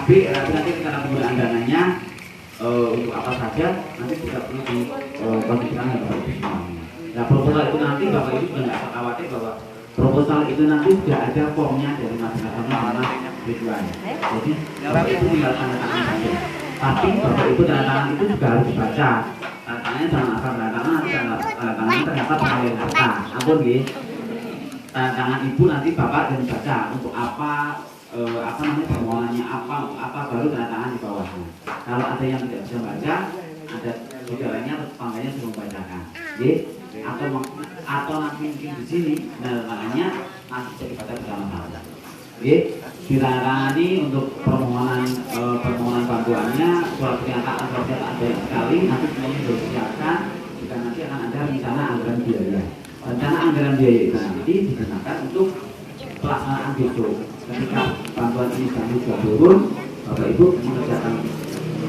tapi nanti karena penggunaan dananya untuk apa saja nanti tidak perlu dikondisikan ya Bapak Ibu semuanya. Nah proposal itu nanti Bapak Ibu juga nggak khawatir bahwa proposal itu nanti sudah ada formnya dari masing-masing sama Ridwan. Jadi Bapak Ibu tinggal tanda tangan saja. Tapi Bapak Ibu tanda tangan itu juga harus dibaca. Tanda tangannya jangan asal tanda tangan, nanti tanda tangan ternyata pengalian harta. Ampun nggih. Tanda tangan Ibu nanti Bapak dan baca untuk apa namanya permohonannya apa baru tanda tangan di bawahnya. Kalau ada yang tidak bisa baca, ada saudaranya atau tetangganya suruh membacakan. Atau nanti mungkin di sini tanda tangannya nanti bisa dibaca bersama-sama. Ditangani untuk permohonan bantuannya, surat pernyataan banyak sekali, nanti semuanya sudah disiapkan. Jika nanti akan ada rencana anggaran biaya. Rencana anggaran biaya itu nanti digunakan untuk pelaksanaan besok. Ketika bantuan ini sudah turun, Bapak Ibu mengerjakan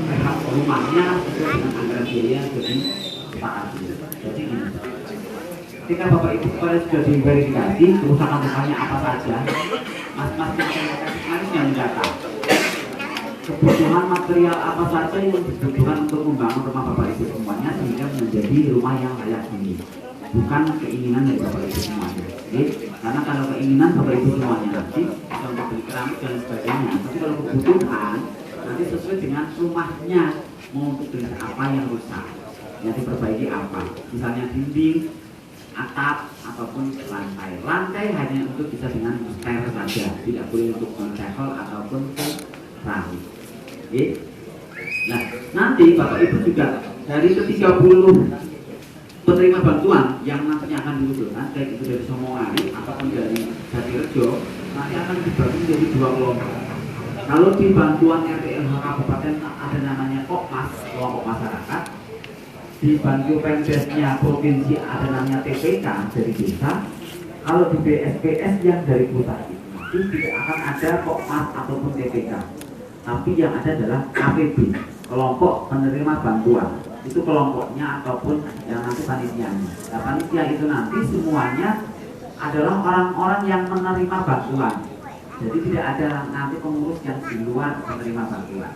rehab rumahnya sesuai dengan anggaran biaya yang sudah disepakati. Jadi ini. Ketika Bapak Ibu sudah diverifikasi kerusakan rumahnya apa saja, mas yang mendata kebutuhan material apa saja yang dibutuhkan untuk membangun rumah Bapak Ibu semuanya sehingga menjadi rumah yang layak huni, bukan keinginan dari Bapak Ibu semuanya. Karena kalau keinginan Bapak Ibu semuanya nanti bisa membeli keramik dan sebagainya, tapi kalau kebutuhan nanti sesuai dengan rumahnya mau untuk dengan apa yang rusak, yang diperbaiki apa, misalnya dinding, atap ataupun lantai. Lantai hanya untuk bisa dengan stel saja, tidak boleh untuk mencekel ataupun keramik. Nah, nanti Bapak Ibu juga dari ke-30 penerima bantuan yang nantinya akan diusulkan, baik itu dari Somongari ataupun dari Jatirejo, nanti akan dibagi menjadi 2 kelompok. Kalau di bantuan RTLH Kabupaten ada namanya Kokmas, kelompok masyarakat. Di bantu Pemdesnya provinsi ada namanya TPK dari desa. Kalau di BSPS yang dari pusat itu tidak akan ada Kokmas ataupun TPK, tapi yang ada adalah KPB, kelompok penerima bantuan. Itu kelompoknya ataupun yang nanti panitianya. Nah, panitia itu nanti semuanya adalah orang-orang yang menerima bantuan. Jadi tidak ada nanti pengurus yang di luar penerima bantuan.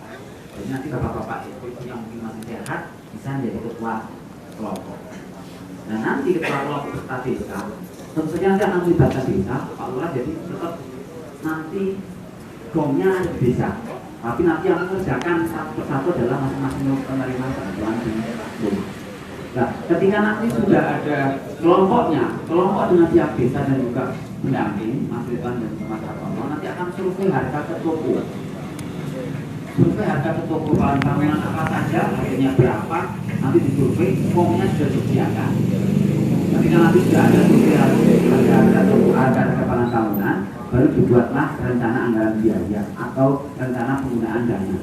Jadi nanti bapak-bapak itu yang mungkin masih sehat bisa menjadi ketua kelompok. Nah nanti ketua kelompok peserta desa tentu saja nanti akan melibatkan desa, Pak Lurah, jadi tetap nanti gongnya ada di desa. Tapi nanti yang mengerjakan satu persatu adalah masing-masing penerima bantuan di rumah. Nah, ketika nanti sudah ada kelompoknya, kelompok dengan pihak desa dan juga pendamping, Mas Ridwan dan Mas Rapono, nanti akan survei harga ke toko. Survei harga ke toko bahan bangunan apa saja, harganya berapa, nanti disurvei, formnya sudah disediakan. Ketika nanti sudah ada survei harga bahan bangunan, baru dibuatlah rencana anggaran biaya atau rencana penggunaan dana.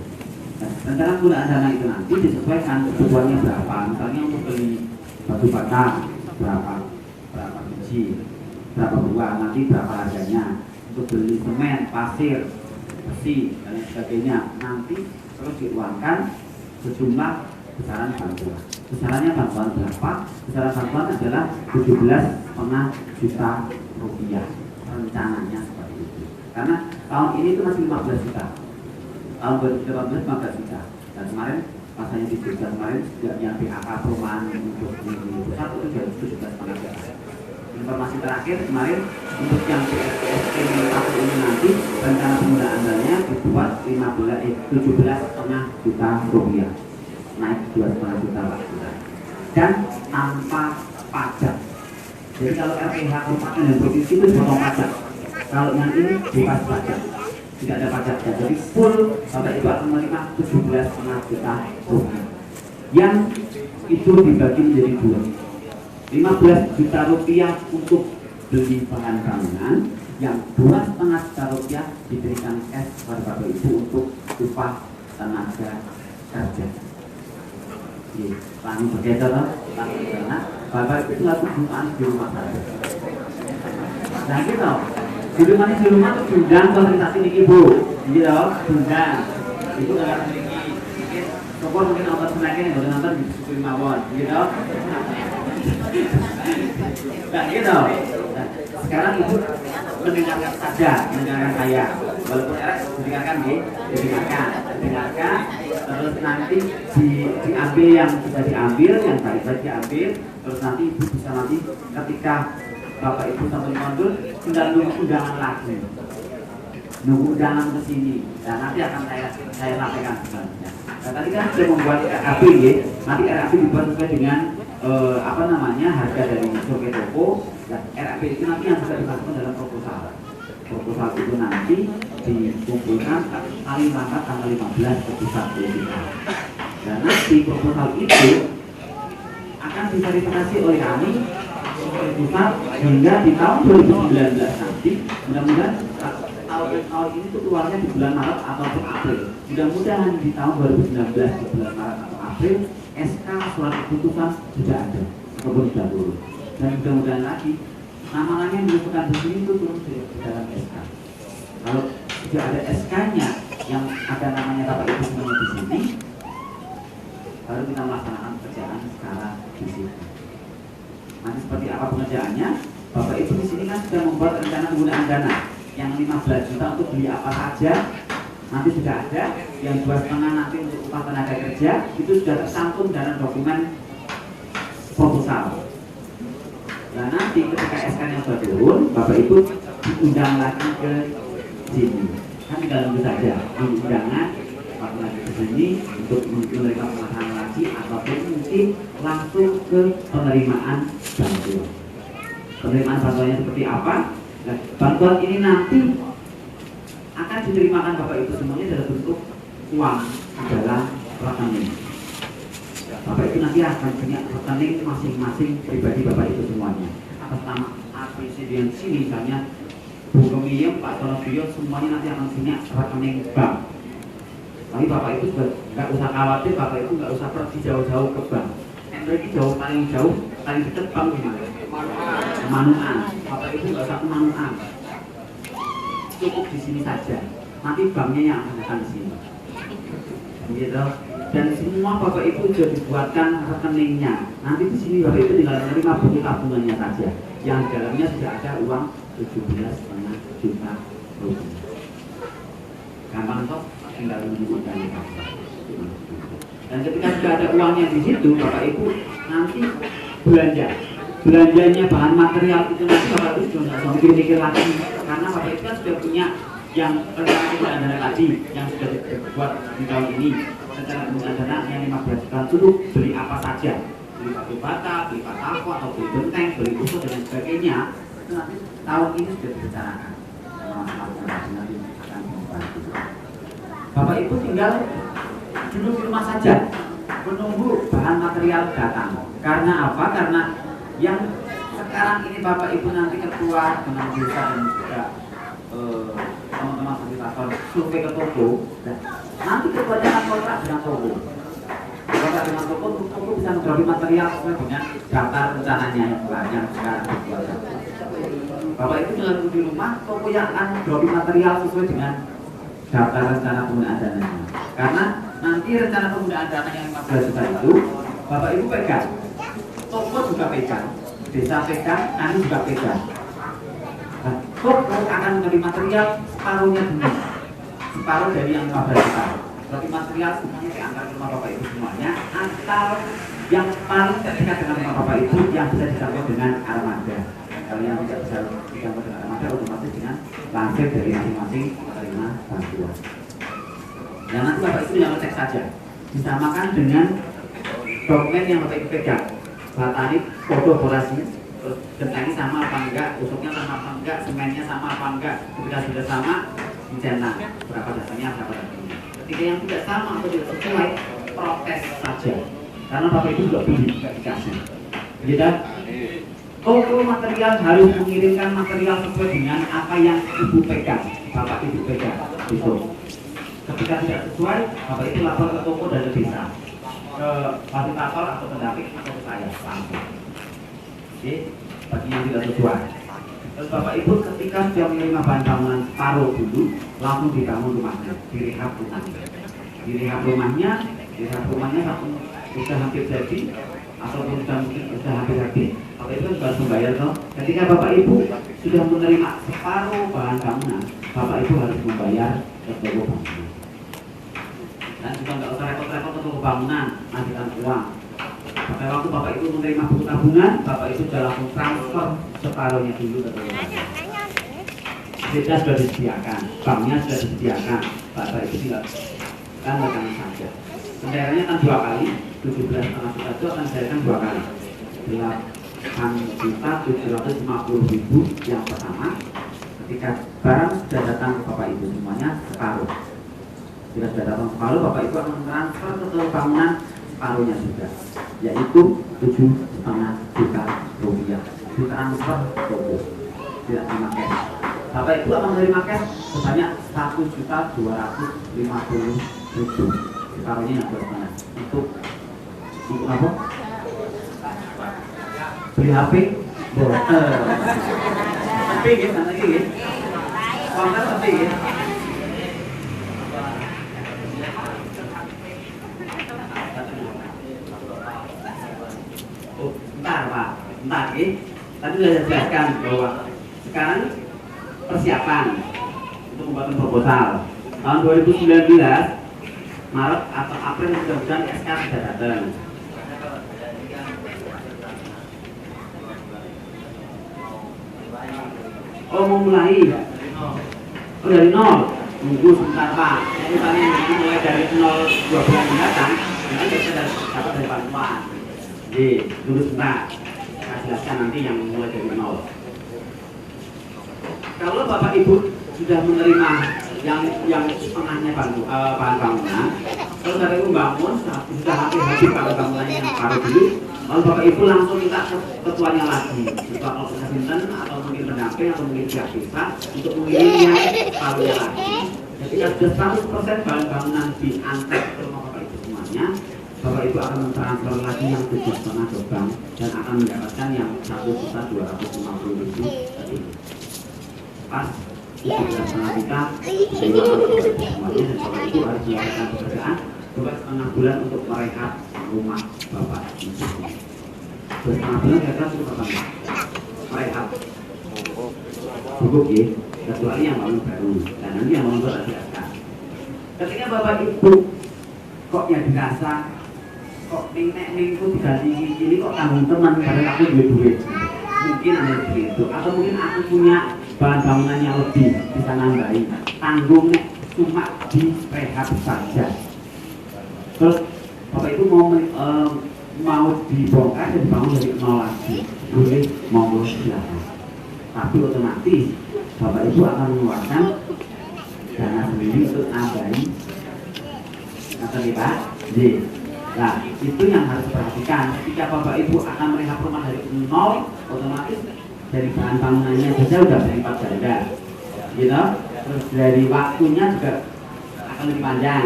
Nah, rencana penggunaan dana itu nanti disesuaikan kebutuhannya berapa. Misalnya untuk beli batu bata berapa biji, berapa buah, nanti berapa harganya. Untuk beli semen, pasir, besi dan sebagainya, nanti terus diuangkan sejumlah besaran bantuan. Besarannya bantuan berapa? Besaran bantuan adalah 17,5 juta rupiah. Rencananya seperti itu. Karena tahun ini itu masih 15 juta. Tahun 2018 15 juta. Dan kemarin pasanya di Jogja kemarin juga yang BAK perumahan untuk di pusat itu sudah 17,5 juta. Informasi terakhir kemarin untuk yang PSPST tahun ini nanti rencana penggunaan dananya dibuat 17,5 juta rupiah, naik 2,5 juta Pak. Dan tanpa pajak. Jadi kalau RPH kabupaten dan provinsi itu potong pajak. Kalau yang ini bebas pajak, tidak ada pajaknya. Jadi full Bapak Ibu akan menerima 17,5 juta rupiah. Yang itu dibagi menjadi 2. 15 juta rupiah untuk beli bahan bangunan, yang 2,5 juta rupiah diberikan cash kepada Bapak Ibu untuk upah tenaga kerja. Lalu begitu loh, karena Bapak Ibu nggak kebutuhan di rumah saja. Nah gitu, di rumah itu diundang konsultasi nih Ibu, gitu, diundang. Ibu nggak akan memiliki, mungkin mungkin nonton senangnya yang boleh nonton di Suku Mawon, gitu. Nah gitu. Nah, sekarang Ibu mendengarkan saja, mendengarkan saya. Walaupun dengarkan dengarkan, terus nanti diambil yang sudah diambil, yang tadi diambil, terus nanti ibu bisa nanti ketika bapak ibu sampai mundur, tinggal nunggu undangan lagi, nunggu undangan ke sini, dan nanti akan saya sampaikan sebenarnya. Nah, tadi kan sudah membuat RAP ya, nanti RAP dibuat sesuai dengan harga dari survei toko. Nah, RAP itu nanti yang bisa dimasukkan dalam proposal. Proposal itu nanti dikumpulkan paling lambat tanggal 15 ke pusat BPK. Dan nanti proposal itu akan diverifikasi oleh kami oleh pusat hingga di tahun 2019 nanti. Mudah-mudahan tahun ini tuh keluarnya di bulan Maret ataupun April. Mudah-mudahan di tahun 2019 di bulan Maret atau April SK surat keputusan sudah ada ataupun sudah turun. Dan mudah-mudahan lagi nama-nama yang dilakukan di sini itu turun di dalam SK. Kalau sudah ada SK-nya yang ada namanya Bapak Ibu semuanya di sini, baru kita melaksanakan pekerjaan secara fisik. Nanti seperti apa pengerjaannya? Bapak Ibu di sini kan sudah membuat rencana penggunaan dana yang 15 juta untuk beli apa saja. Nanti sudah ada yang 2,5 nanti untuk upah tenaga kerja, itu sudah tercantum dalam dokumen proposal. Nah nanti ketika SK-nya sudah turun, Bapak Ibu diundang lagi ke sini. Kan tinggal nunggu saja undangan waktu lagi ke sini untuk menerima pelaksanaan lagi ataupun mungkin langsung ke penerimaan bantuan. Penerimaan bantuannya seperti apa? Nah, bantuan ini nanti akan diterimakan Bapak Ibu semuanya dalam bentuk uang di dalam rekening. Bapak Ibu nanti akan punya rekening masing-masing pribadi Bapak Ibu semuanya. Atas nama ABCD yang sini misalnya Bu Kemiem, Pak Torobio, semuanya nanti akan punya rekening bank. Tapi Bapak Ibu juga nggak usah khawatir, Bapak Ibu nggak usah pergi jauh-jauh ke bank. Yang jauh, paling dekat bank gimana? Manuan. Bapak Ibu nggak usah ke Manuan. Cukup di sini saja. Nanti banknya yang akan datang di sini. Gitu. Dan semua Bapak Ibu sudah dibuatkan rekeningnya. Nanti di sini Bapak Ibu tinggal menerima buku tabungannya saja. Yang di dalamnya sudah ada uang 17,5 juta rupiah. Gampang toh, tinggal menunjukkan. Dan ketika sudah ada uangnya di situ, Bapak Ibu nanti belanjanya bahan material itu nanti Bapak Ibu sudah nggak usah mikir lagi, karena Bapak Ibu kan sudah punya yang rencana penggunaan dana tadi yang sudah dibuat di tahun ini. Rencana penggunaan dana yang 15 juta itu beli apa saja, beli batu bata, beli batako atau beli benteng, beli usul dan sebagainya. Itu nanti tahun ini sudah dibicarakan. Nanti akan membantu. Bapak Ibu tinggal duduk di rumah saja menunggu bahan material datang. Karena apa? Karena yang sekarang ini Bapak Ibu nanti ketua dengan desa dan juga teman-teman fasilitator survei ke toko. Nanti ketuanya akan kontrak dengan toko. Kontrak dengan toko bisa menjual material sesuai dengan daftar rencananya yang sekarang dibuat. Bapak Ibu jangan duduk di rumah, toko yang akan menjual material sesuai dengan daftar rencana penggunaan dananya. Karena nanti rencana penggunaan dana yang 15 juta itu Bapak Ibu pegang, toko juga pegang, desa pegang, nanti juga pegang. Nah, toko akan menerima material separuhnya dulu, separuh dari yang 15 juta. Berarti material semuanya diantar ke rumah Bapak Ibu semuanya, atau yang paling terdekat dengan rumah Bapak Ibu yang bisa dijangkau dengan armada. Kalau yang tidak bisa dijangkau dengan armada, otomatis dengan langsir dari masing-masing penerima bantuan. Dan nanti Bapak Ibu yang cek saja, disamakan dengan dokumen yang Bapak Ibu pegang. Batani, kolaborasi, gentengnya sama apa enggak, usuknya sama apa enggak, semennya sama apa enggak. Ketika sudah sama, dicetak berapa dasarnya, berapa dasarnya. Ketika yang tidak sama atau tidak sesuai, protes saja. Karena Bapak Ibu juga pilih, tidak dikasih. Gitu? Toko material harus mengirimkan material sesuai dengan apa yang Ibu pegang, Bapak Ibu pegang. Itu. Ketika tidak sesuai, Bapak Ibu lapor ke toko dan ke desa, ke fasilitator atau pendamping atau ke saya langsung. Oke, bagi yang tidak sesuai. Terus Bapak Ibu ketika sudah menerima bahan bangunan separuh dulu, langsung dibangun rumahnya, direhab rumahnya. Direhab rumahnya sudah hampir jadi, ataupun sudah mungkin sudah hampir habis. Bapak Ibu harus membayar toh. Ketika Bapak Ibu sudah menerima separuh bahan bangunan, Bapak Ibu harus membayar ke toko bangunan. Dan juga nggak usah repot-repot ke toko bangunan, ngasihkan uang. Pada waktu Bapak Ibu menerima buku tabungan, Bapak Ibu sudah langsung transfer separuhnya dulu ke toko bangunan. Kita sudah disediakan, banknya sudah disediakan, Bapak Ibu tinggal kan rekan saja. Pembayarannya kan 2 kali, 17,5 juta itu akan dibayarkan 2 kali. 8.750.000 yang pertama, ketika barang sudah datang ke Bapak Ibu semuanya separuh. Jika sudah datang separuh, Bapak Ibu akan transfer ke bangunan separuhnya juga, yaitu 7,5 juta rupiah. Ditransfer toko, tidak sama cash. Bapak Ibu akan menerima cash sebanyak 1.250.000. Separuhnya yang buat mana? Untuk apa? Beli HP, HP gitu, lagi gitu. Konten HP gitu. Oh, bentar Pak, bentar ini. Tadi sudah saya jelaskan bahwa sekarang persiapan untuk pembuatan proposal tahun 2019 Maret atau April mudah-mudahan SK sudah datang. Oh mau mulai? Oh dari nol? Tunggu sebentar Pak. Jadi kami mulai dari 2 bulan mendatang, nanti kita dapat dari bantuan. Jadi tunggu sebentar. Saya jelaskan nanti yang mulai dari nol. Kalau Bapak Ibu sudah menerima yang setengahnya bahan bangunan, kalau Bapak Ibu bangun sudah habis bahan bangunan yang baru dulu, lalu Bapak Ibu langsung minta ke ketuanya lagi, ketua koordinasi atau mungkin pendamping atau mungkin pihak desa untuk mengirim yang barunya lagi. Ketika sudah 100% bahan bangunan diantar ke rumah Bapak Ibu semuanya, Bapak Ibu akan mentransfer lagi yang 7,5 ke bank dan akan mendapatkan yang 1.250.000 tadi. Pas 17,5 juta semuanya, dan Bapak Ibu harus melakukan pekerjaan 2,5 bulan untuk merehab rumah Bapak Ibu. 2,5 bulan kira-kira cukup apa enggak? Merehab cukup ya, kecuali yang bangun baru dan nanti yang bangun baru ada. Ketika Bapak Ibu kok yang dirasa kok ning-ning itu diganti ini kok tanggung teman padahal aku duit, mungkin ada begitu, atau mungkin aku punya bahan bangunan yang lebih bisa nambahin, tanggung cuma di rehab saja. Terus Bapak Ibu mau dibongkar dan dibangun dari nol lagi, boleh monggo silakan. Tapi otomatis Bapak Ibu akan mengeluarkan dana sendiri untuk nambahin. Kata nih Pak, nah itu yang harus diperhatikan. Ketika Bapak Ibu akan merehab rumah dari nol, otomatis dari bahan bangunannya saja sudah berlipat ganda, gitu. Terus dari waktunya juga akan lebih panjang.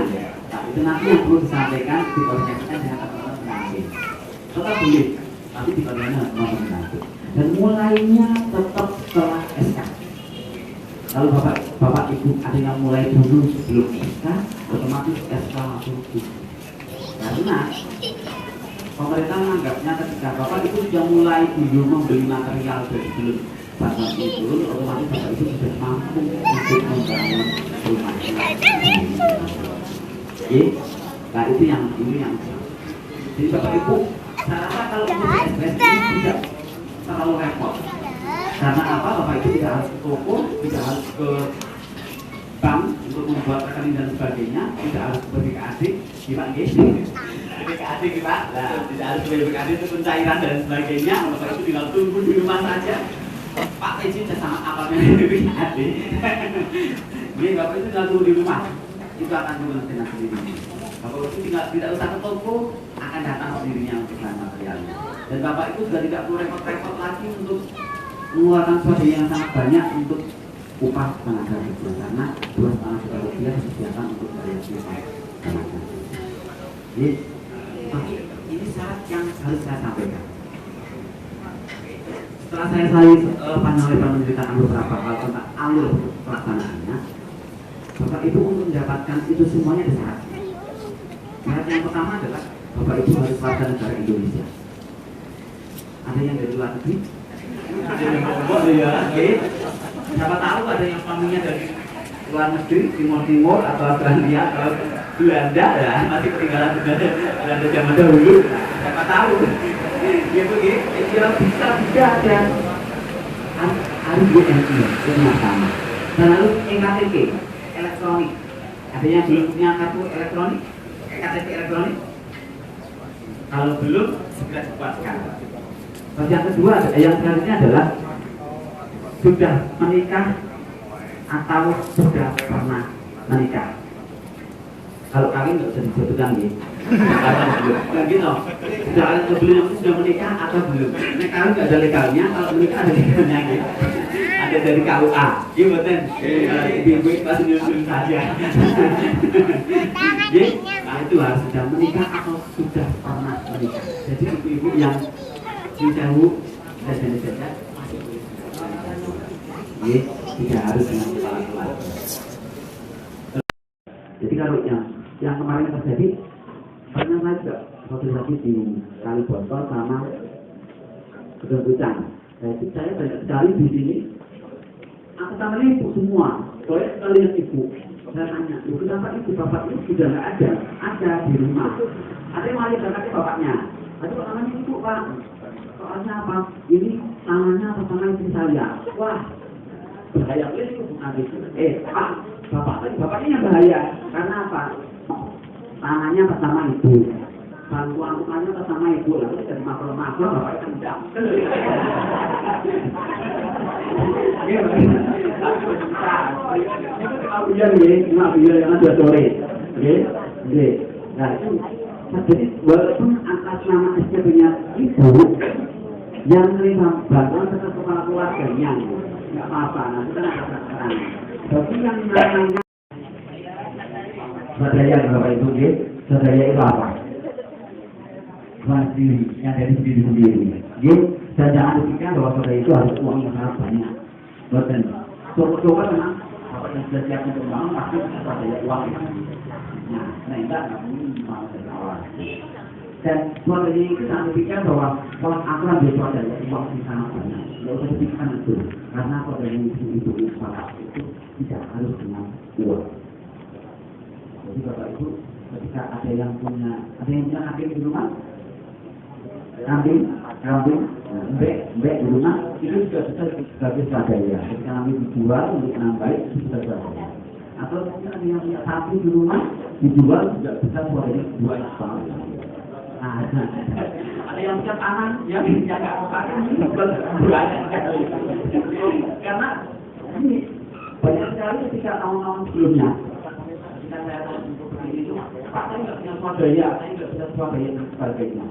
Nah, itu nanti yang perlu disampaikan dikoordinasikan dengan teman-teman pendamping. Tetap boleh, tapi dikoordinasikan dengan teman pendamping. Dan mulainya tetap setelah SK. Kalau Bapak Ibu ada yang mulai dulu sebelum SK, otomatis SK langsung dulu. Karena pemerintah menganggapnya ketika Bapak Ibu sudah mulai dulu membeli material dari belum bantuan itu, otomatis Bapak Ibu sudah mampu untuk membangun rumahnya. Oke, nah itu yang jadi Bapak Ibu, saya rasa kalau untuk SPS ini tidak terlalu repot. Karena apa? Bapak Ibu tidak harus ke toko, tidak harus ke bank untuk membuat rekening dan sebagainya, tidak harus ke BKAD, dipanggil BKAD kita, nah, tidak harus ke BKAD untuk pencairan dan sebagainya. Bapak Ibu tinggal tunggu di rumah saja. Pak Teji sudah sama apanya di BKAD. Jadi Bapak Ibu tinggal tunggu di rumah, itu akan turun dengan sendiri. Bapak Ibu tidak usah ke toko, akan datang sendirinya untuk bahan materialnya. Dan Bapak Ibu juga tidak perlu repot-repot lagi untuk mengeluarkan sesuatu yang sangat banyak untuk upah tenaga kerja, karena 2,5 juta rupiah disediakan untuk bayar upah tenaga. Jadi ini syarat yang harus saya sampaikan. Setelah saya panjang lebar menceritakan beberapa hal tentang alur pelaksanaannya, Bapak Ibu untuk mendapatkan itu semuanya ada syaratnya. Syarat yang pertama adalah Bapak Ibu harus warga negara Indonesia. Ada yang dari luar negeri, Ya, oke. Siapa tahu ada yang suaminya dari luar negeri, Timur atau Australia atau Belanda ya, masih ketinggalan Belanda zaman dahulu. Siapa tahu. Gitu kira bisa juga ada harus UNI yang sama. Dan lalu KTP elektronik. Artinya belum punya kartu elektronik, KTP elektronik. Kalau belum, segera dikuatkan. Terus yang kedua, yang selanjutnya adalah sudah menikah atau sudah pernah menikah. Kalau kawin nggak usah disebutkan gitu. Kan gitu. Sudah sebelum sudah menikah atau belum? Nah, kawin nggak ada legalnya, kalau menikah ada legalnya gitu. Ada dari KUA, gitu betul. Ibu pas nyusul saja. Nah itu harus sudah menikah atau sudah pernah menikah. Jadi ibu-ibu yang jauh dan saja masih boleh. Tidak harus dengan kepala keluarga. Jadi kalau yang kemarin terjadi, pernah saya juga sosialisasi di Kali Botol sama Gedung Pucang. Jadi saya banyak sekali di sini. Aku tangannya ibu semua, soalnya kalian ibu. Saya tanya, ibu kenapa ibu bapak itu sudah nggak ada di rumah. Ada yang malah berangkatnya bapaknya. Tapi kok namanya ibu pak? Soalnya apa? Ini tangannya atau tangan istri saya. Wah, bahaya please bukan itu. Pak, bapaknya yang bahaya. Karena apa? Tangannya pertama ibu, bantuan tukannya pertama ibu, lalu dari makro bapaknya tendang. Iya, yang ada sore. Nah itu, jadi walaupun atas nama SPP-nya ibu, yang menerima bantuan tetap kepala keluarganya, nggak apa-apa. Nanti kan ada sekarang. Tapi yang namanya saudara Bapak Ibu, saudara itu apa? Sendiri, yang dari sendiri. Dan jangan dipikirkan bahwa saudara itu harus uang yang sangat banyak. Betul. Coba tenang, Bapak yang sudah siap untuk bangun pasti saudara uang. Nah enggak mungkin mau dari awal. Dan saudara itu jangan dipikirkan bahwa kalau aku ambil saudara uang yang sangat banyak, nggak usah dipikirkan itu, karena saudara itu tidak harus dengan uang. Jadi Bapak Ibu, ketika ada yang punya kambing di rumah, kambing, mbek di rumah, itu juga bisa sebagai swadaya. Ketika kambing dijual untuk menambahi, itu bisa swadaya. Atau mungkin ada yang punya sapi di rumah, dijual juga bisa swadaya dua ekor. Nah, ada yang punya tangan, yang nggak pakai, juga karena ini banyak sekali ketika tahun-tahun sebelumnya. Saya itu, Pak saya nggak punya swadaya, saya nggak bisa swadaya dan sebagainya.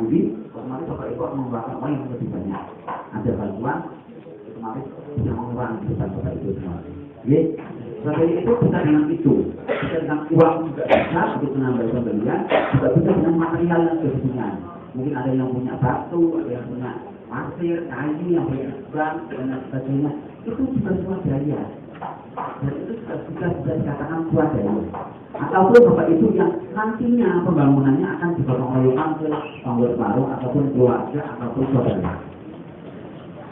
Jadi kemarin Bapak Ibu mengeluarkan uang yang lebih banyak. Ada bantuan, kemarin bisa mengurangi beban Bapak Ibu semua. Swadaya itu bisa dengan itu, bisa dengan uang juga bisa untuk menambah pembelian, juga bisa dengan material yang berhubungan. Mungkin ada yang punya batu, ada yang punya pasir, kayu, yang punya ban dan sebagainya. Itu juga swadaya. Dan itu sudah bisa dikatakan swadaya. Ataupun Bapak Ibu yang nantinya pembangunannya akan digotong royongkan ke pengurus baru ataupun keluarga ataupun saudara.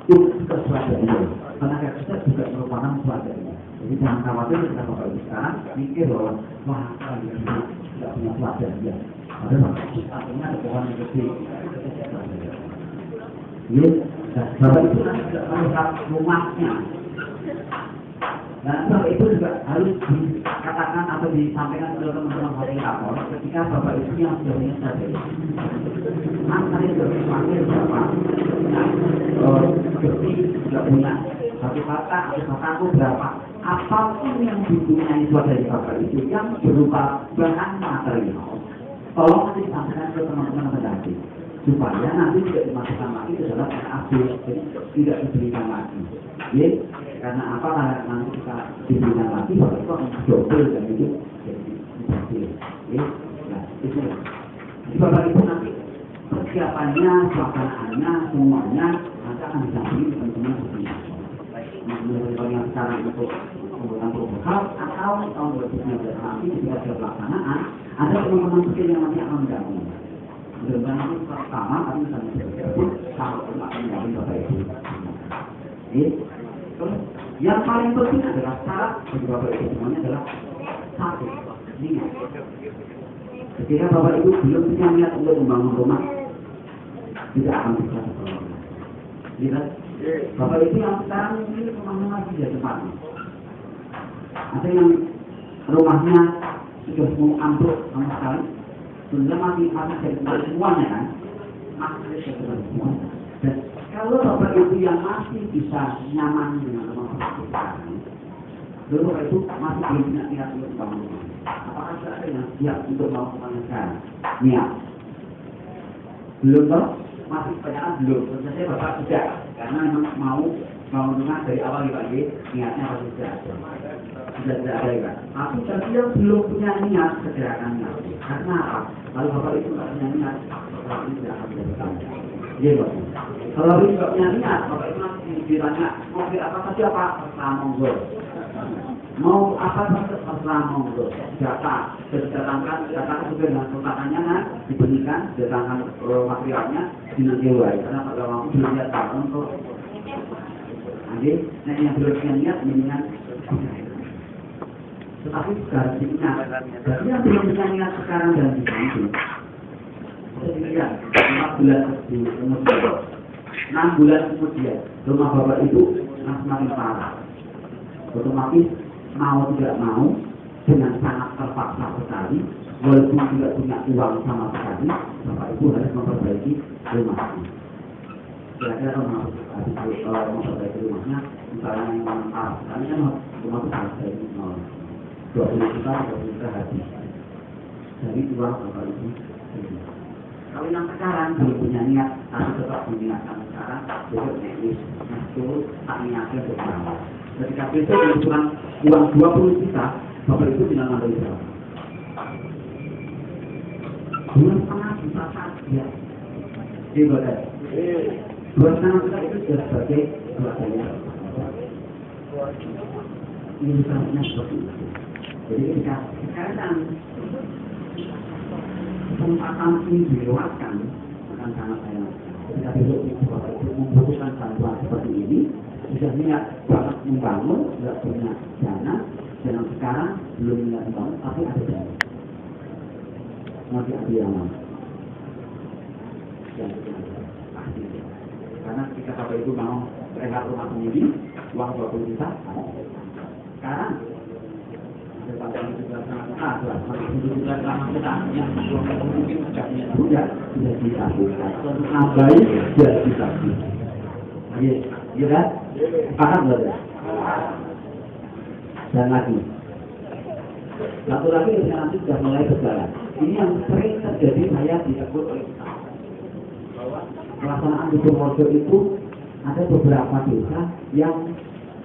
Itu juga swadaya. Tenaga kerja juga merupakan swadaya. Jadi jangan khawatir ketika Bapak Ibu sekarang mikir bahwa wah kalian tidak punya swadaya. Padahal Bapak Ibu artinya ada pohon yang gede. Bapak Ibu nanti tidak melihat rumahnya. Dan Bapak Ibu juga harus dikatakan atau disampaikan kepada teman-teman fasilitator ketika Bapak Ibu yang sudah punya swadaya. Mas saya sudah panggil berapa? Seperti tidak punya satu kata atau kataku berapa? Apapun yang dipunyai swadaya Bapak Ibu yang berupa bahan material, tolong nanti disampaikan ke teman-teman pendaki supaya nanti tidak dimasukkan lagi ke dalam NAB, jadi tidak diberikan lagi. Karena apa? Nanti kita diberikan lagi, Bapak Ibu akan double dan itu jadi nah itu. Jadi Bapak Ibu nanti persiapannya, suasanaannya, semuanya nanti akan disampaikan teman-teman seperti itu. Nah, yang sekarang untuk pembuatan proposal atau tahun 2019 nanti ketika ada pelaksanaan, ada teman-teman kecil yang nanti akan mendampingi. Benar-benar itu pertama, tapi misalnya bergabung, kalau akan mendampingi Bapak Ibu. Terus yang paling penting adalah syarat bagi Bapak Ibu semuanya adalah satu, niat. Ketika Bapak Ibu belum punya niat untuk membangun rumah, tidak akan bisa terbangun. Lihat, Bapak Ibu yang sekarang ini rumahnya masih di tempatnya. Ada yang rumahnya sudah mau ambruk sama sekali, sebenarnya masih jadi tempat semuanya kan, masih jadi tempat semuanya. Dan kalau Bapak Ibu yang masih bisa nyaman dengan rumah sekarang, lalu Bapak Ibu masih belum punya niat untuk membangun rumah, apakah sudah ada yang siap untuk membangun rumahnya sekarang? Niat? Belum toh? Masih kebanyakan belum. Tentu Bapak sudah, karena memang mau bangun rumah dari awal ya Pak, niatnya harus sudah tidak ada ya Pak. Tapi bagi yang belum punya niat segerakan niat. Karena apa? Kalau Bapak Ibu tidak punya niat, Bapak Ibu tidak akan bisa bertanya. Iya Pak. Kalau Bapak Ibu tidak punya niat, Bapak Ibu nanti ditanya mau beli apa saja Pak? Terserah monggo. Mau apa saja terserah monggo. Data datangkan sesuai dengan kontakannya kan, diberikan, datangkan materialnya dinantiwai. Karena pada waktu belum lihat tahun kok. Jadi, yang belum punya niat mendingan. Tetapi harus diingat. Jadi yang belum punya niat sekarang dan di sini. Kemudian 4 bulan kemudian, 6 bulan kemudian, rumah Bapak itu semakin parah. Otomatis mau tidak mau dengan sangat terpaksa sekali, walaupun tidak punya uang sama sekali, Bapak Ibu harus memperbaiki rumahnya. Kira-kira kalau memperbaiki rumahnya, misalnya yang parah sekali kan rumah itu harus dari 20 juta, 30 juta habis. Dari uang Bapak Ibu. Kalau yang sekarang belum punya niat, tapi tetap meniatkan sekarang, besok nelis, itu tak niatnya bersama. Ketika besok membutuhkan uang 20 juta, Bapak Ibu tinggal ngambil berapa? 2,5 juta saja. Di badan. 2,5 juta itu sudah sebagai keluarganya. Ini misalnya seperti itu. Jadi ketika sekarang kesempatan ini dilewatkan, akan sangat sayang. Ketika besok Bapak Ibu membutuhkan bantuan seperti ini, sudah niat banget membangun, tidak punya dana, dan sekarang belum niat membangun, tapi ada dana. Nanti ada yang mana? Yang pasti. Karena ketika Bapak Ibu mau rehat rumah sendiri, uang 20 juta, sekarang ada bantuan juga sangat juga selama kita yang mungkin sudah punya sudah dilakukan. Untuk nambahin sudah dilakukan. Iya kan? Paham nggak? Dan lagi, satu lagi yang nanti sudah mulai berjalan. Ini yang sering terjadi saya ditegur oleh kita. Bahwa pelaksanaan di Purworejo itu ada beberapa desa yang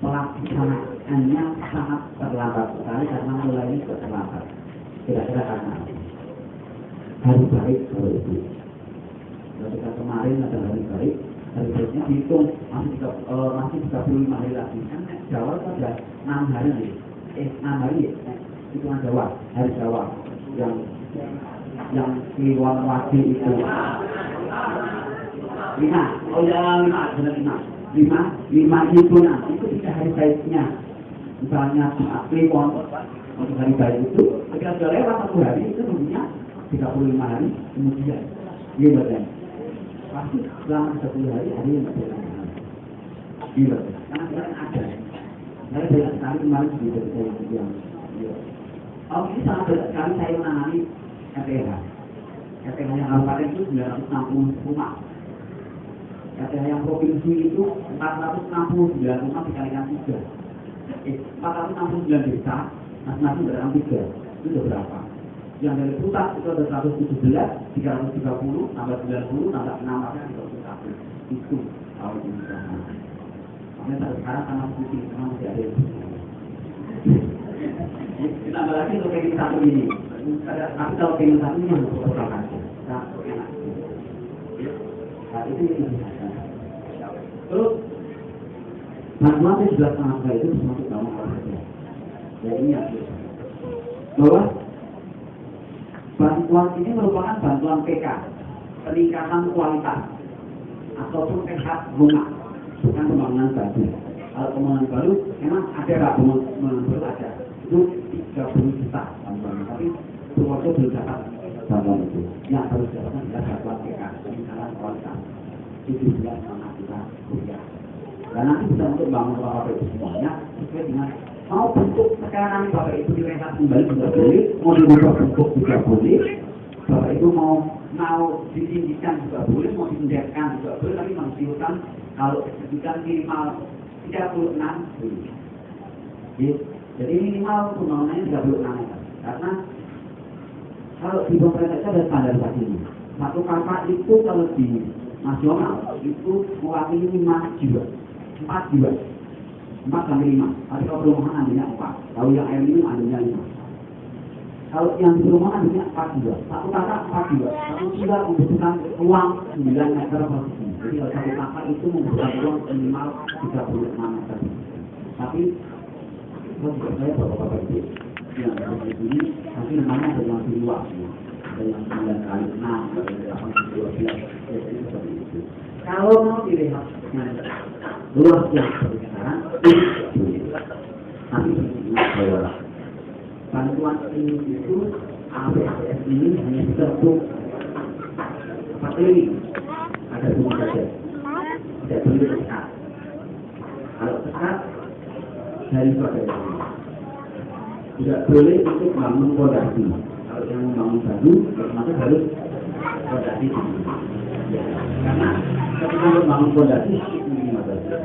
pelaksanaannya sangat terlambat sekali karena mulai terlambat. Kira-kira karena hari baik kalau itu. Ketika kemarin ada hari baik. Hari baiknya dihitung masih 35 hari lagi kan Jawa itu ada 6 hari 6 hari hitungan Jawa, hari Jawa yang Kliwon Wadi itu 5 oh ya 5 itu nanti itu tidak hari baiknya misalnya Kliwon untuk hari baik itu ketika sudah lewat 1 hari itu tentunya 35 hari kemudian dia badan pasti selama 30 hari ada yang berjalan gila, karena kemarin ada saya banyak sekali kemarin di desa yang ini sangat banyak sekali saya menangani RTH yang kabupaten itu 960 rumah RTH yang provinsi itu 469 rumah dikalikan 3 469 desa masing-masing berang 3 itu sudah berapa? Yang dari pusat itu ada 117, 330, tambah 90, tambah 6, 31. Itu tahun ini. Makanya sampai sekarang sama putih, karena masih ada yang ditambah lagi untuk pengen satu ini. Tapi kalau pengen satu ini yang berapa saja. Nah, itu yang bisa. Terus, bantuan yang sudah sangat baik itu termasuk dalam hal saja. Ya ini yang bahwa bantuan ini merupakan bantuan PK, peningkatan kualitas ataupun PH rumah. bukan pembangunan baru. Kalau pembangunan baru memang ada nggak pembangunan baru ada, itu 30 juta bantuan, tapi Purworejo belum dapat bantuan itu. Yang harus dapatkan adalah bantuan PK, misalnya kualitas 17,5 juta rupiah. Dan nanti bisa untuk bangun Bapak Ibu semuanya sesuai dengan mau bentuk sekarang Bapak Ibu direhab kembali juga boleh, mau dirubah bentuk juga boleh. Bapak Ibu mau ditinggikan juga boleh, mau dipendekkan juga boleh, tapi menghasilkan kalau kedudukan minimal 36 boleh. Jadi minimal pembangunannya 36 meter. Karena kalau di pemerintah itu ada standarisasinya. Satu kakak itu kalau di nasional itu mewakili 5 jiwa, 4 jiwa, 4 sampai 5. Tapi kalau perumahan ambilnya 4. Kalau yang air minum ambilnya 5. Kalau yang di rumah ambilnya 4 jiwa. Satu kakak 4 jiwa. Satu jiwa membutuhkan uang 9 meter persegi. Jadi kalau satu kakak itu membutuhkan uang minimal 36 meter. Tapi saya bapak-bapak itu yang ini nanti namanya ada yang di luar, ada yang 9 kali 6, ada yang 8 kali 12, jadi seperti itu. Kalau mau dilihat luas yang seperti sekarang, nanti bahwa bantuan ini itu APS ini hanya bisa untuk keliling, ada bunga saja, tidak boleh sekat. Kalau sekat dari saudara tidak boleh untuk bangun fondasi. Kalau yang membangun baru, maka harus fondasi dulu. Ya, karena ketika membangun fondasi ini saja.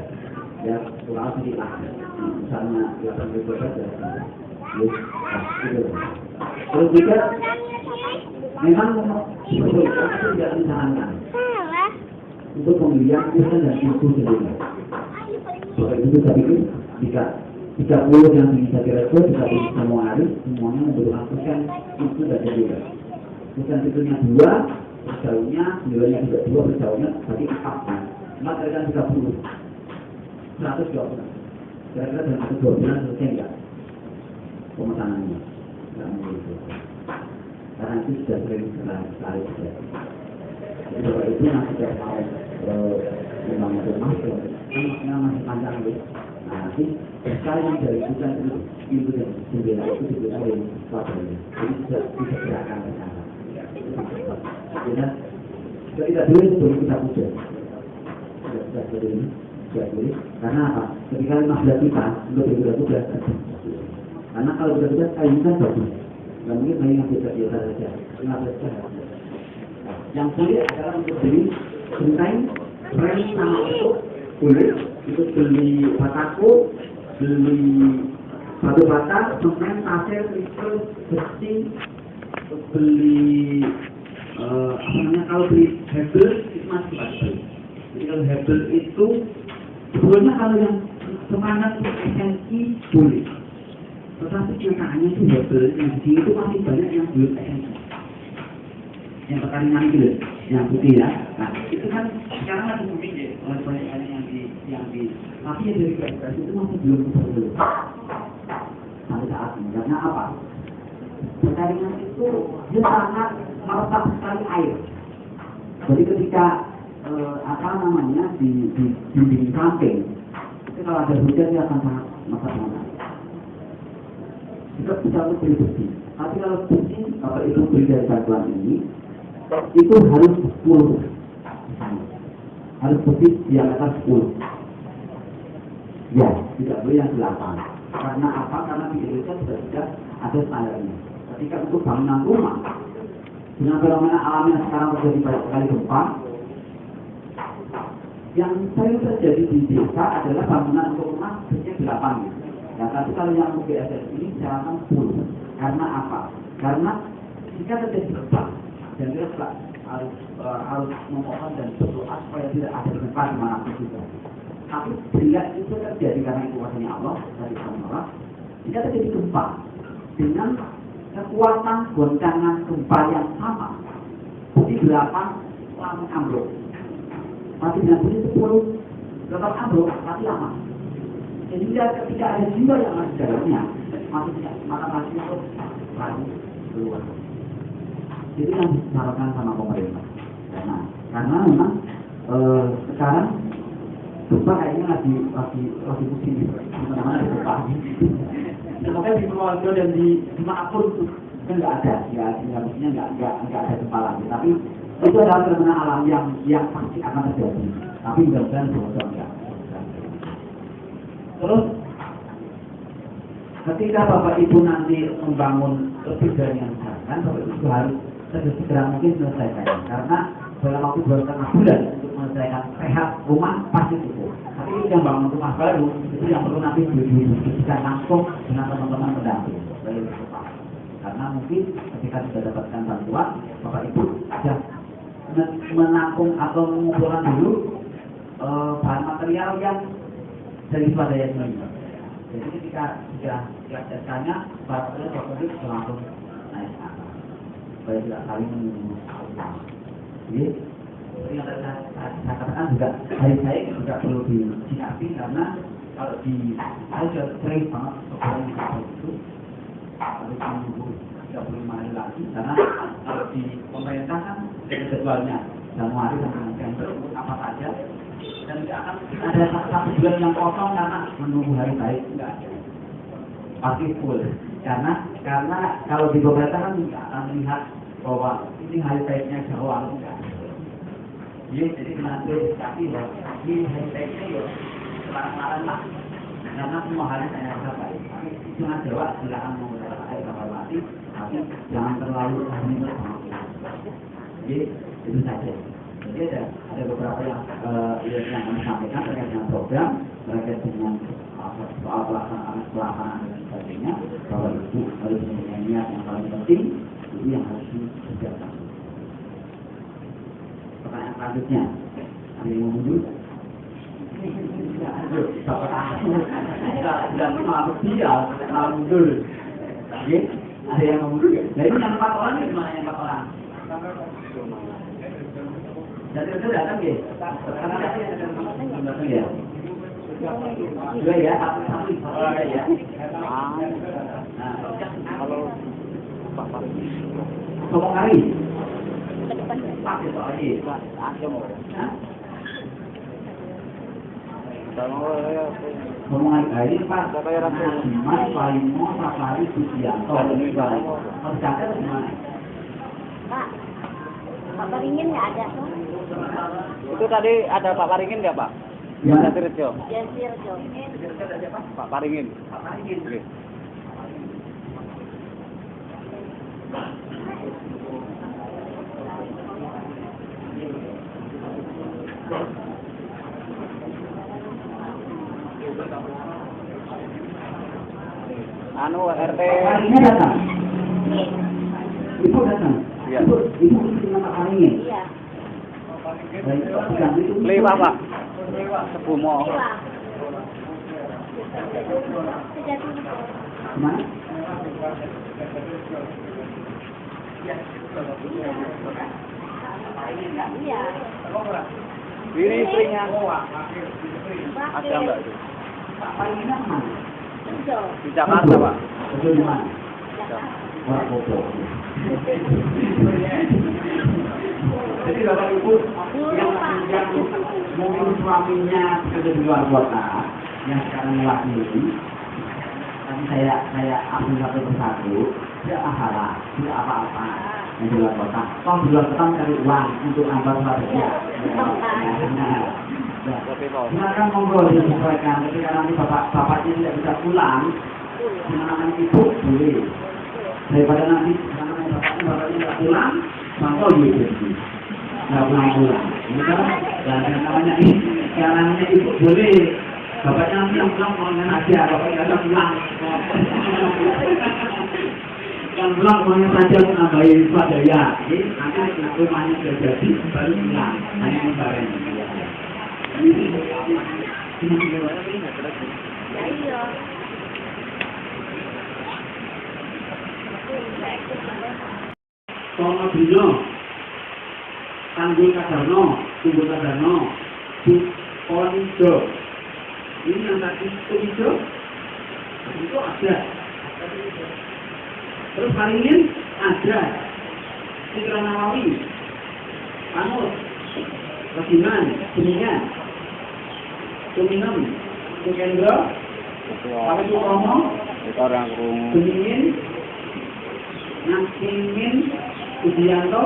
Ya, soal sedikit lah. Misalnya 8 saja. Terus juga memang tidak disarankan untuk pembelian usaha dan itu sendiri. Soal itu saya pikir jika 30 yang bisa direkrut, 30 semua hari, semuanya membutuhkan persen itu dan juga. Persen itunya 2, berjauhnya, nilainya juga 2, berjauhnya, berarti 4. 4 kali 30, 120. Kira-kira dalam 1 bulan selesai enggak pemesanannya? Enggak mungkin selesai. Karena itu sudah sering sekali terjadi. Jadi Bapak itu yang sudah mau membangun rumah, kan masih panjang itu. Nah, nanti sekali dari bukan itu dan jendela itu diberikan oleh suaminya. Jadi bisa gerakan ke sana. Jadi tidak boleh itu kita puja. Tidak boleh, tidak boleh. Karena apa? Ketika 15 kita untuk berbuka-buka. Karena kalau berbuka kayu kan bagus. Tidak mungkin kayu yang biasa saja. 15 kita. Yang boleh adalah untuk beli genteng, frame sama itu boleh. Itu beli bataku, beli batu bata, semen, pasir, kristal, besi, beli kalau beli hebel itu masih bagus. Jadi kalau hebel itu sebetulnya kalau yang semangat SNI boleh, tetapi kenyataannya itu hebel yang di sini itu masih banyak yang belum SNI. Yang pertandingan itu yang putih ya. Nah itu kan sekarang lagi booming ya, oleh banyak yang di tapi yang dari PSS itu masih belum belum sampai saat ini. Karena apa? Pertandingan itu dia sangat meresap sekali air. Jadi ketika di dinding samping itu kalau ada hujan dia akan sangat meresap. Kita bisa untuk beli besi. Tapi kalau besi Bapak itu beli dari bantuan ini itu harus 10, harus besi diameter 10. Ya, tidak boleh yang 8. Karena apa? Karena di Indonesia sudah ada standarnya. Ketika untuk bangunan rumah dengan fenomena alam yang sekarang terjadi banyak sekali gempa, yang sering terjadi di desa adalah bangunan untuk rumah biasanya 8 gitu. Ya, tapi kalau yang untuk BSS ini disarankan 10. Karena apa? Karena jika terjadi gempa dan kita harus memohon dan berdoa supaya tidak ada gempa di mana pun juga. Tapi bila itu terjadi karena itu kuasanya Allah dari Allah, jika terjadi gempa dengan kekuatan goncangan gempa yang sama, bunyi 8 langsung ambruk. Tapi dengan bunyi 10 tetap ambruk, tapi lama. Sehingga ketika ada jiwa yang masih dalamnya, masih tidak, maka masih itu lagi keluar. Itu yang disarankan sama pemerintah. Karena memang sekarang Jepang kayaknya lagi musim mana-mana di Jepang. Semoga di Purworejo dan di manapun itu kan nggak ada, mestinya nggak ada gempa lagi. Tapi itu adalah fenomena alam yang pasti akan terjadi. Tapi mudah-mudahan enggak. Terus ketika Bapak Ibu nanti membangun lebih dari yang kan Bapak Ibu harus segera mungkin selesaikan karena dalam waktu 2,5 bulan untuk menyelesaikan rehab rumah pasti cukup. Tapi itu yang bangun rumah baru itu yang perlu nanti didiskusikan langsung dengan teman-teman pendamping. Karena mungkin ketika sudah dapatkan bantuan, Bapak Ibu sudah menampung atau mengumpulkan dulu bahan material yang dari swadaya ini. Jadi ketika sudah SK-nya, bahan material Bapak Ibu sudah langsung naik ke atas. Supaya tidak saling menunggu. Jadi, seperti yang tadi saya katakan juga, hari saya juga perlu disikapi karena kalau saya sudah sering banget sekolah di kampus itu harus menunggu 35 hari lagi karena kalau di pemerintah kan jadwalnya Januari sampai November untuk apa saja dan tidak akan ada satu bulan yang kosong karena menunggu hari baik enggak ada pasti full karena kalau di pemerintah kan tidak akan melihat bahwa ini hari baiknya Jawa enggak. Jadi nanti tapi di hari baiknya ya sekarang lah karena semua hari saya rasa baik. Cuma Jawa silakan menggunakan air mati, tapi jangan terlalu hamil. Jadi itu saja. Jadi ada beberapa yang kami sampaikan terkait dengan program, terkait dengan soal pelaksanaan dan sebagainya. Bahwa Ibu harus mempunyai niat yang paling penting, itu yang harus dikerjakan. Pertanyaan selanjutnya, ada yang mau mundur? Dan maaf dia mundur. Ada yang mau mundur? Nah ini yang 4 orang ini gimana yang 4 orang? Jadi itu datang ya? Karena tadi ada datang ya? Dua ya, satu ya. Kalau ngomong hari? Pak itu lagi. Ngomong hari Pak, Mas Palimo, Pak Lari, Sugianto. Kalau catat gimana? Pak, Pak Paringin nggak ada. Itu tadi ada Pak Paringin nggak Pak? Ya. Jatirjo. Jatirjo. Pak Paringin. Pak Paringin. Oke. Anu RT. Paringin datang. Ibu datang. Iya. Ibu dengan Pak Paringin. Iya. Lewat Pak. Sebumo. Gimana? Iya. Ini istrinya. Pak Ada Mbak itu? Pak Paringin mana? Di Jakarta Pak. Betul di mana? Wah, bodoh. Jadi Bapak Ibu yang mungkin suaminya bekerja di luar kota, yang sekarang mewakili, tapi saya ambil satu persatu, tidak masalah, tidak apa-apa yang di luar kota. Kalau di luar kota mencari uang untuk nambah dia. Silakan monggo disesuaikan. Ketika nanti bapaknya tidak bisa pulang, dengan ibu boleh. Daripada nanti bapaknya tidak pulang, maka gitu. Nggak pulang, dan yang namanya ibu boleh. Bapaknya nanti yang pulang maunya aja, bapaknya ada pulang. Yang pulang maunya saja menambahi swadaya. Nanti rumahnya sudah jadi baru pulang, hanya membareng. Sono dino Tanggul Kadarno, Tunggul Kadarno, Ponido. Ini yang tadi Ponido itu ada. Terus Paringin ada. Putra Nawawi, Panut, Resiman, Kuningan. Suminem, Sukendra, Pak Sukomo, orang rungu. Beningin, Nasimin, Sugianto,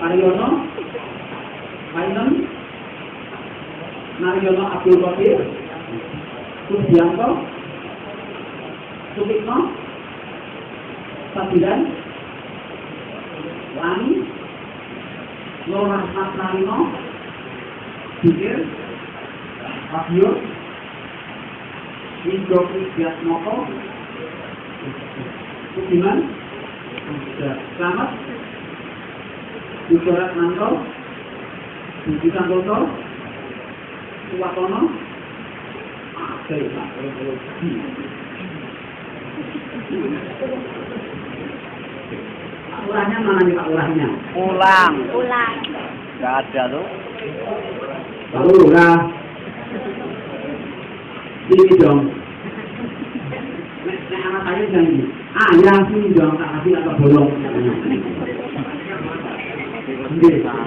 Aryono, Mainem, Naryono Abdul Qadir, Sugianto, Sutikno, Sabilan, Lani, Nur Rahmat Narino, Bikir, Abdur, Indo Kristiatmoko, Sudiman, Selamat, Yudorat Nanto, Budi Santoso, Suwatono, Lurahnya mana nih Pak Lurahnya? Pulang. Pulang. Nggak ada tuh. Pak Lurah. Ini dong. Nek anak saya jangan ini. Ya sini dong, tak kasih atau bolong. Oke. Nah,